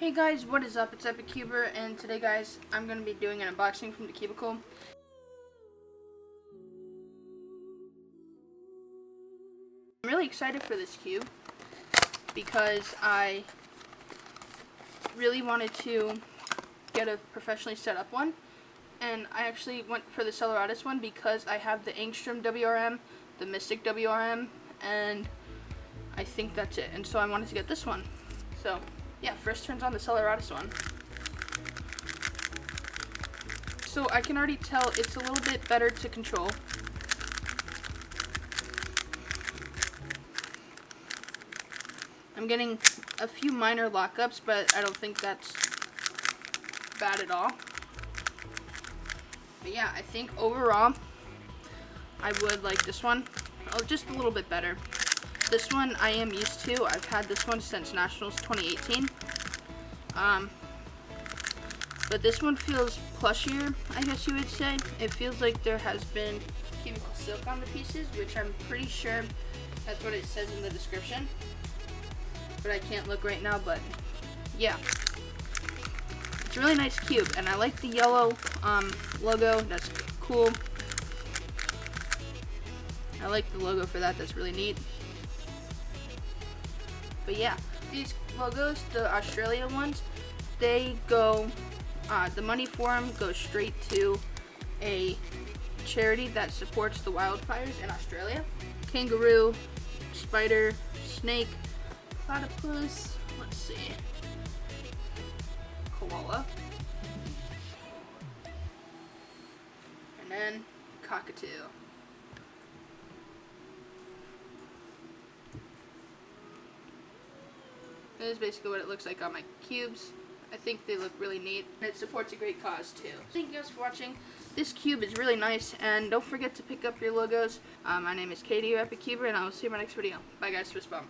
Hey guys, what is up? It's Cubeologist, and today guys, I'm going to be doing an unboxing from TheCubicle. I'm really excited for this cube because I really wanted to get a professionally set up one, and I actually went for the CELERITAS one because I have the Angstrom WRM, the Mystic WRM, and I think that's it, and so I wanted to get this one. So yeah, first turns on the CELERITAS one. So I can already tell it's a little bit better to control. I'm getting a few minor lockups, but I don't think that's bad at all. But yeah, I think overall, I would like this one. Oh, just a little bit better. This one I am used to. I've had this one since Nationals 2018. But this one feels plushier, I guess you would say. It feels like there has been cubicle silk on the pieces, which I'm pretty sure that's what it says in the description. But I can't look right now, but yeah. It's a really nice cube, and I like the yellow logo. That's cool. I like the logo for that. That's really neat. But yeah, these logos, the Australia ones, they go, the money for them goes straight to a charity that supports the wildfires in Australia. Kangaroo, spider, snake, platypus, let's see, koala, and then cockatoo. This is basically what it looks like on my cubes. I think they look really neat, and it supports a great cause too. Thank you guys for watching. This cube is really nice, and don't forget to pick up your logos. My name is Katie, you're CELERITAS, and I will see you in my next video. Bye guys, fist bump.